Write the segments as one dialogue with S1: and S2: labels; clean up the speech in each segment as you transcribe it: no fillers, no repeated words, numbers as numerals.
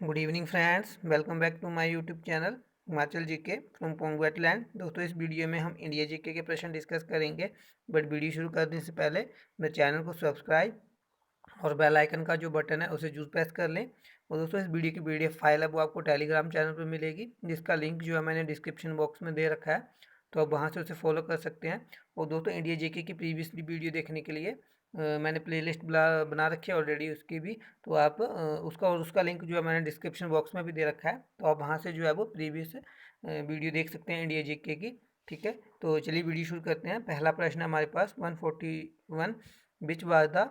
S1: Good evening friends, welcome back to my YouTube channel Himachal GK from Pong wetland. दोस्तों, इस video में हम India GK के प्रश्न डिस्कस करेंगे। बट वीडियो शुरू करने से पहले मेरे चैनल को सब्सक्राइब और बेल आइकन का जो बटन है उसे जरूर प्रेस कर लें। और दोस्तों, इस वीडियो की पीडीएफ फाइल है वो आपको टेलीग्राम चैनल पर मिलेगी, जिसका लिंक जो है मैंने डिस्क्रिप्शन बॉक्स में दे रखा है, तो आप वहाँ से उसे फॉलो कर सकते हैं। और दोस्तों, इंडिया जीके की प्रीवियसली वीडियो देखने के लिए मैंने प्लेलिस्ट बना रखी है ऑलरेडी उसकी भी। तो आप उसका लिंक जो है मैंने डिस्क्रिप्शन बॉक्स में भी दे रखा है, तो आप वहाँ से जो है वो प्रीवियस वीडियो देख सकते हैं इंडिया जीके की। ठीक है, तो चलिए वीडियो शुरू करते हैं। पहला प्रश्न है हमारे पास 141, which was the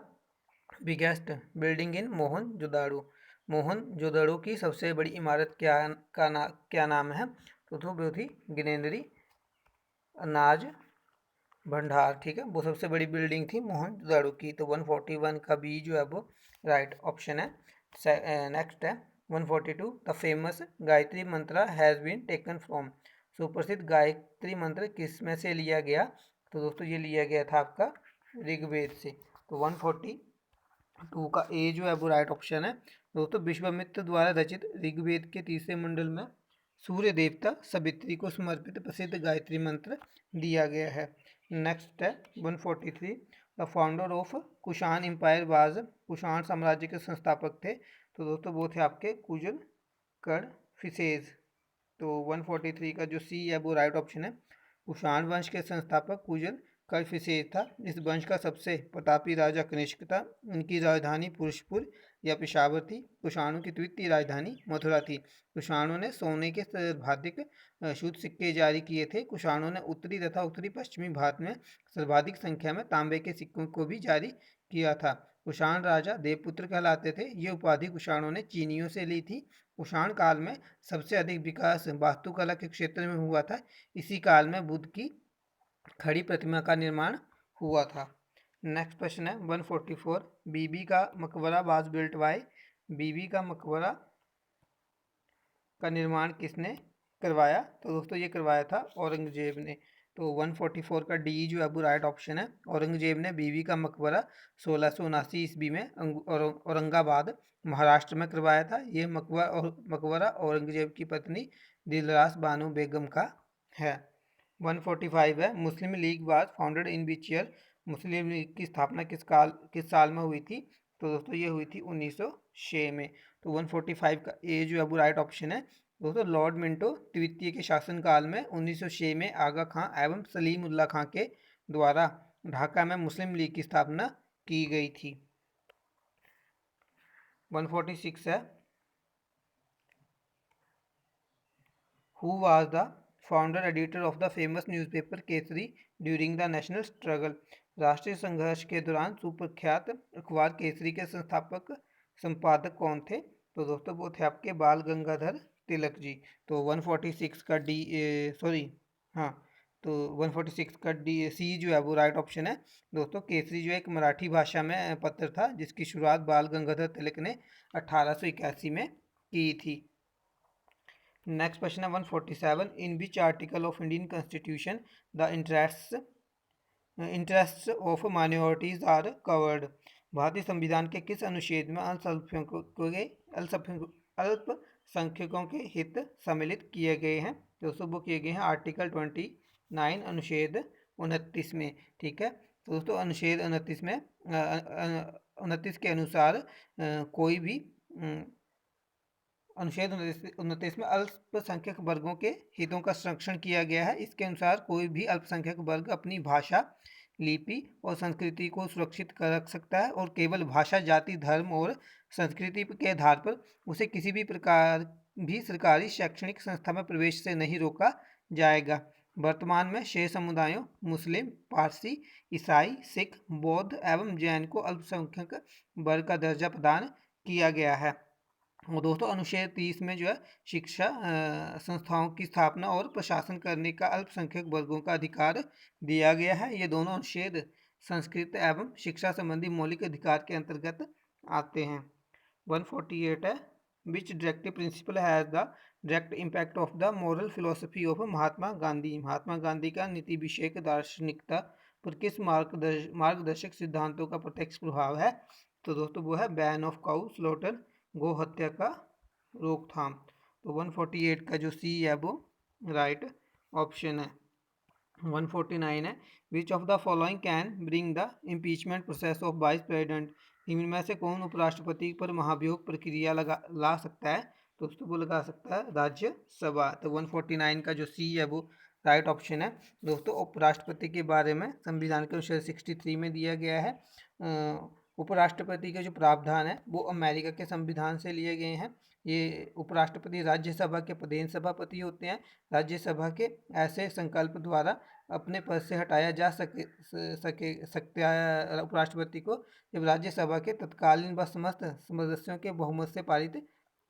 S1: biggest building in Mohenjodaro. Mohenjodaro की सबसे बड़ी इमारत क्या नाम है? तो वो थी गिनेंद्री अनाज भंडार। ठीक है, वो सबसे बड़ी बिल्डिंग थी मोहनजोदाड़ो की। तो 141 का बी जो है वो राइट ऑप्शन है। नेक्स्ट है 142, द फेमस गायत्री मंत्र हैज़ बीन टेकन फ्रॉम। सुप्रसिद्ध गायत्री मंत्र किस में से लिया गया? तो दोस्तों, ये लिया गया था आपका ऋग्वेद से। तो 142 का ए जो है वो राइट ऑप्शन है। दोस्तों, विश्वामित्र द्वारा रचित ऋग्वेद के तीसरे मंडल में सूर्य देवता सवित्री को समर्पित प्रसिद्ध गायत्री मंत्र दिया गया है। नेक्स्ट है 143, the founder of Kushan empire was. Kushan साम्राज्य के संस्थापक थे। तो दोस्तों, वो थे आपके कुजल कडफिसेज। तो 143 का जो सी है वो राइट ऑप्शन है। कुषाण वंश के संस्थापक कुजल कडफिसेज था। इस वंश का सबसे प्रतापी राजा कनिष्क था। इनकी राजधानी पुरुषपुर या पेशावर थी। कुषाणों की द्वितीय राजधानी मथुरा थी। कुषाणों ने सोने के सर्वाधिक शुद्ध सिक्के जारी किए थे। कुषाणों ने उत्तरी तथा उत्तरी पश्चिमी भारत में सर्वाधिक संख्या में तांबे के सिक्कों को भी जारी किया था। कुषाण राजा देवपुत्र कहलाते थे। ये उपाधि कुषाणों ने चीनियों से ली थी। कुषाण काल में सबसे अधिक विकास वास्तुकला के क्षेत्र में हुआ था। इसी काल में बुद्ध की खड़ी प्रतिमा का निर्माण हुआ था। नेक्स्ट प्रश्न है 144, बीबी का मकबरा वाज बिल्ट बाय। बीबी का मकबरा का निर्माण किसने करवाया? तो दोस्तों, ये करवाया था औरंगजेब ने। तो 144 का डी जो है वो राइट ऑप्शन है। औरंगजेब ने बीबी का मकबरा 1679 ईस्वी में औरंगाबाद महाराष्ट्र में करवाया था। ये मकबरा औरंगजेब की पत्नी दिलरास बानो बेगम का है। 145 है, Muslim League was founded in which year. Muslim League की स्थापना किस साल में हुई थी? तो दोस्तों, ये हुई थी 1906 में। तो 145 का ए जो है वो राइट ऑप्शन है। दोस्तों, लॉर्ड मिंटो द्वितीय के शासनकाल में 1906 में आगा खां एवं सलीम उल्लाह खां के द्वारा ढाका में मुस्लिम लीग की स्थापना की गई थी। 146 है, who was the founder editor of the famous newspaper Kesari during the national struggle. राष्ट्रीय संघर्ष के दौरान सुप्रख्यात अखबार केसरी के संस्थापक संपादक कौन थे? तो दोस्तों, वो थे आपके बाल गंगाधर तिलक जी। तो 146 का डी, सॉरी, हाँ, तो 146 का डी सी जो है वो राइट ऑप्शन है। दोस्तों, केसरी जो एक मराठी भाषा में पत्र था, जिसकी शुरुआत बाल गंगाधर तिलक ने 1881 में की थी। नेक्स्ट क्वेश्चन है 147, in which article of Indian constitution the interest of minorities are covered. भारतीय संविधान के किस अनुच्छेद में अल्पसंख्यकों के हित सम्मिलित किए गए हैं? दोस्तों, वो किए गए हैं आर्टिकल 29 अनुच्छेद 29 में। ठीक है, तो दोस्तों अनुच्छेद 29 में 29 के अनुसार कोई भी अनुच्छेद 29 में अल्पसंख्यक वर्गों के हितों का संरक्षण किया गया है। इसके अनुसार कोई भी अल्पसंख्यक वर्ग अपनी भाषा, लिपि और संस्कृति को सुरक्षित कर रख सकता है, और केवल भाषा, जाति, धर्म और संस्कृति के आधार पर उसे किसी भी प्रकार भी सरकारी शैक्षणिक संस्था में प्रवेश से नहीं रोका जाएगा। वर्तमान में 6 समुदायों मुस्लिम, पारसी, ईसाई, सिख, बौद्ध एवं जैन को अल्पसंख्यक वर्ग का दर्जा प्रदान किया गया है। और दोस्तों, अनुच्छेद 30 में जो है शिक्षा संस्थाओं की स्थापना और प्रशासन करने का अल्पसंख्यक वर्गों का अधिकार दिया गया है। ये दोनों अनुच्छेद संस्कृत एवं शिक्षा संबंधी मौलिक अधिकार के अंतर्गत आते हैं। 148 है, which directive principle has the direct impact of the moral philosophy of Mahatma Gandhi. Mahatma Gandhi का नीति विषयक दार्शनिकता पर किस मार्गदर्शक सिद्धांतों का प्रत्यक्ष प्रभाव है? तो दोस्तों, वो है बैन ऑफ काउ स्लॉटर, गौ हत्या का रोकथाम। तो 148 का जो सी है वो राइट ऑप्शन है। 149 है, which of the following can bring the impeachment process of vice president, इनमें से कौन उपराष्ट्रपति पर महाभियोग प्रक्रिया ला सकता है? तो उसको वो लगा सकता है राज्यसभा। तो 149 का जो सी है वो राइट ऑप्शन है। दोस्तों उपराष्ट्रपति के बारे में संविधान के अनुच्छेद 63 में दिया गया है। उपराष्ट्रपति के जो प्रावधान है वो अमेरिका के संविधान से लिए गए हैं। ये उपराष्ट्रपति राज्यसभा के प्रधान सभापति होते हैं। राज्यसभा के ऐसे संकल्प द्वारा अपने पद से हटाया जा सकता है उपराष्ट्रपति को जब राज्यसभा के तत्कालीन व समस्त सदस्यों के बहुमत से पारित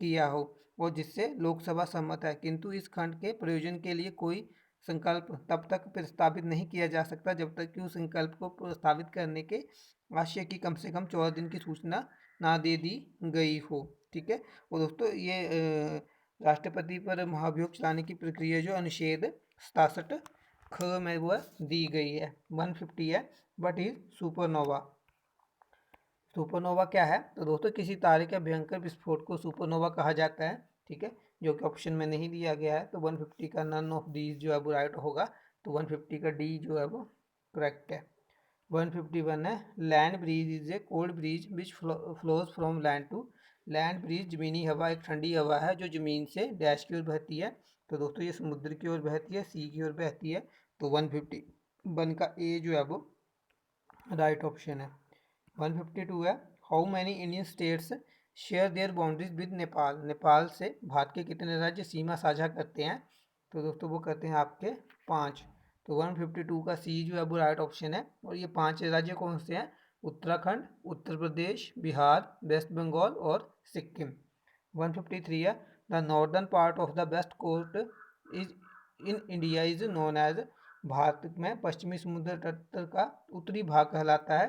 S1: किया हो और जिससे लोकसभा सहमत है, किंतु इस खंड के प्रयोजन के लिए कोई संकल्प तब तक प्रस्तावित नहीं किया जा सकता जब तक कि उस संकल्प को प्रस्तावित करने के आशय की कम से कम 14 दिन की सूचना ना दे दी गई हो। ठीक है। और दोस्तों ये राष्ट्रपति पर महाभियोग चलाने की प्रक्रिया जो अनुच्छेद 67 ख में वो दी गई है। 150 है, बट इज सुपरनोवा। सुपरनोवा क्या है? तो दोस्तों किसी तारे के भयंकर विस्फोट को सुपरनोवा कहा जाता है। ठीक है, जो कि ऑप्शन में नहीं दिया गया है। तो 150 का नन ऑफ दीज जो है वो राइट होगा। तो 150 का डी जो है वो करेक्ट है। 151 है, land breeze is a cold breeze which flows from land to. Land breeze जमीनी हवा एक ठंडी हवा है जो जमीन से डैश की ओर बहती है। तो दोस्तों ये समुद्र की ओर बहती है, सी की ओर बहती है। तो 151 का ए जो है वो राइट ऑप्शन है। 152 है, how many Indian states share their boundaries with Nepal. Nepal से भारत के कितने राज्य सीमा साझा करते हैं? तो दोस्तों वो करते हैं आपके 5। तो 152 का सी जो है वो राइट ऑप्शन है। और ये 5 राज्य कौन से हैं? उत्तराखंड, उत्तर प्रदेश, बिहार, वेस्ट बंगाल और सिक्किम। 153 है, the northern part of the west coast is in India is known as. Bharat में पश्चिमी समुद्र तट का उत्तरी भाग कहलाता है।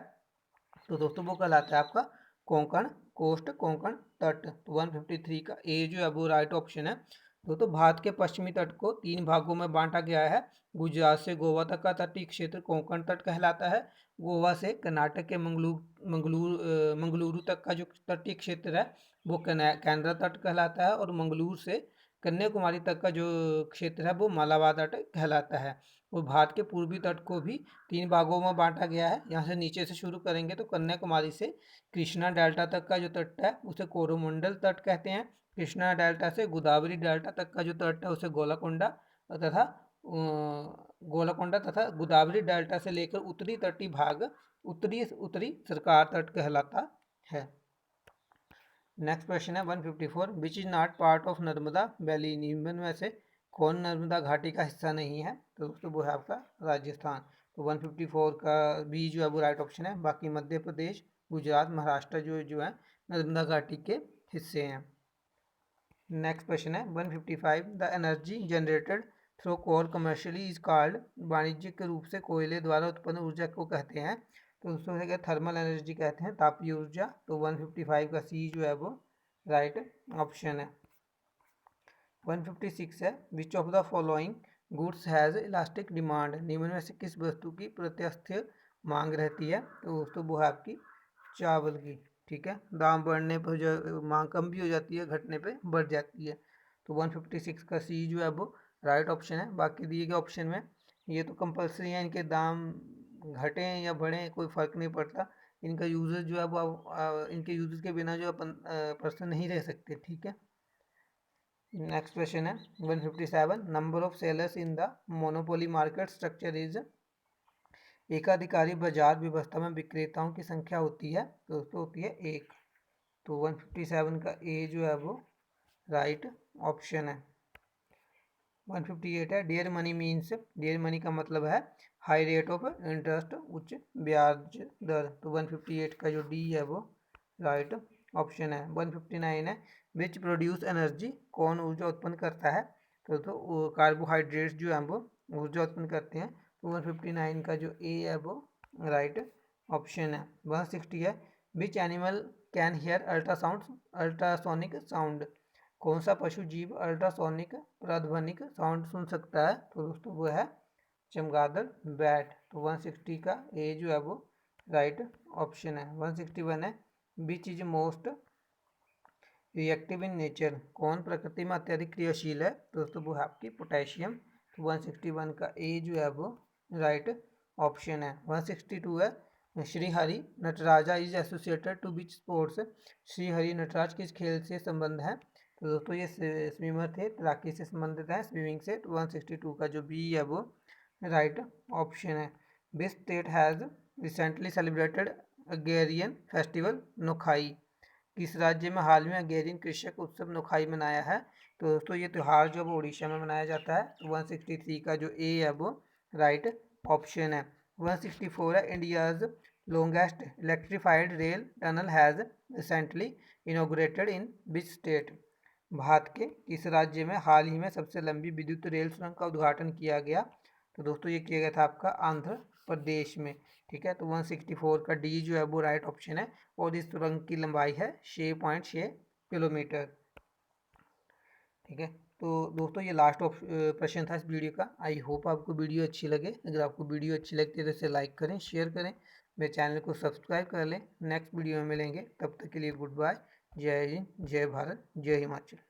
S1: तो दोस्तों वो कहलाता है आपका कोंकण कोस्ट, कोंकण तट। तो 153 का ए जो है वो राइट ऑप्शन है। दोस्तों भारत के पश्चिमी तट को 3 भागों में बांटा गया है। गुजरात से गोवा तक का तटीय क्षेत्र कोंकण तट कहलाता है। गोवा से कर्नाटक के मंगलुरु तक का जो तटीय क्षेत्र है वो कैनरा तट कहलाता है। और मंगलुरु से कन्याकुमारी तक का जो क्षेत्र है वो मालाबार तट कहलाता है। और भारत के पूर्वी तट को भी 3 भागों में बांटा गया है। यहाँ से नीचे से शुरू करेंगे तो कन्याकुमारी से कृष्णा डेल्टा तक का जो तट है उसे कोरोमंडल तट कहते हैं। कृष्णा डेल्टा से गोदावरी डेल्टा तक का जो तट है उसे गोलाकोंडा तथा गोदावरी डेल्टा से लेकर उत्तरी तटीय भाग उत्तरी सरकार तट कहलाता है। नेक्स्ट क्वेश्चन है 154, which is not part of Narmada valley. निम्न में से कौन नर्मदा घाटी का हिस्सा नहीं है? तो दोस्तों वो है आपका राजस्थान। तो 154 का बी जो है वो राइट ऑप्शन है। बाकी मध्य प्रदेश, गुजरात, महाराष्ट्र जो है नर्मदा घाटी के हिस्से हैं। नेक्स्ट क्वेश्चन है 155, the energy generated through coal commercially is called. वाणिज्यिक रूप से कोयले द्वारा उत्पन्न ऊर्जा को कहते हैं। तो उसको क्या थर्मल एनर्जी कहते हैं, तापीय ऊर्जा। तो 155 का सी जो है वो राइट ऑप्शन है। 156 है, which of the following goods has elastic demand. निम्न में से किस वस्तु की प्रत्यास्थीय मांग रहती है? तो दोस्तों वो है आपकी चावल की। ठीक है, दाम बढ़ने पर जो मांग कम भी हो जाती है, घटने पे बढ़ जाती है। तो 156 का सी जो है वो राइट ऑप्शन है। बाकी दिए गए ऑप्शन में ये तो कंपलसरी है, इनके दाम घटें या बढ़ें कोई फ़र्क नहीं पड़ता। इनका यूज़र जो है वो इनके यूज़र के बिना जो अपन पर्सन नहीं रह सकते। ठीक है। नेक्स्ट क्वेश्चन है 157, number of sellers in the monopoly market structure is. एकाधिकारी बाजार व्यवस्था में विक्रेताओं की संख्या होती है तो दोस्तों होती है 1। तो 157 का ए जो है वो राइट ऑप्शन है। 158 है, dear money means. Dear money का मतलब है हाई रेट ऑफ इंटरेस्ट, उच्च ब्याज दर। तो 158 का जो डी है वो राइट ऑप्शन है। 159 है, विच प्रोड्यूस एनर्जी। कौन ऊर्जा उत्पन्न करता है? तो कार्बोहाइड्रेट्स जो है वो ऊर्जा उत्पन्न करते हैं। तो 159 का जो ए है वो राइट ऑप्शन है। 160 है, which animal can hear ultrasonic sound. कौन सा पशु जीव अल्ट्रासोनिक प्राध्वनिक साउंड सुन सकता है? तो दोस्तों वो है चमगादड़, बैट। तो 160 का ए जो है वो राइट ऑप्शन है। 161 है, which is most reactive in nature, कौन प्रकृति में अत्यधिक क्रियाशील है? दोस्तों वो है आपकी पोटेशियम। तो 161 का ए जो है वो राइट ऑप्शन है। 162 है Shrihari Nataraja is associated to which sports, Shrihari Nataraj किस खेल से संबंध है? तो दोस्तों ये स्विमर थे, तैराकी से संबंधित है, स्विमिंग से। तो 162 का जो बी है वो राइट ऑप्शन है। Which state has recently celebrated agrarian festival Nokhai, किस राज्य में हाल में अगेरियन कृषक उत्सव नोखाई मनाया है? तो दोस्तों ये त्यौहार जो है वो उड़ीसा में मनाया जाता है। तो 163 का जो ए है वो राइट ऑप्शन है। 164 है India's longest electrified rail tunnel has recently inaugurated in which state, Bharat के किस राज्य में हाल ही में सबसे लंबी विद्युत रेल सुरंग का उद्घाटन किया गया? तो दोस्तों ये किया गया था आपका आंध्र प्रदेश में। ठीक है, तो 164 का डी जो है वो राइट ऑप्शन है और इस सुरंग की लंबाई है 6.6 किलोमीटर। ठीक है, तो दोस्तों ये लास्ट प्रश्न था इस वीडियो का। आई होप आपको वीडियो अच्छी लगे। अगर आपको वीडियो अच्छी लगती है तो इसे लाइक करें, शेयर करें, मेरे चैनल को सब्सक्राइब कर लें। नेक्स्ट वीडियो में मिलेंगे, तब तक के लिए गुड बाय। जय हिंद, जय भारत, जय हिमाचल।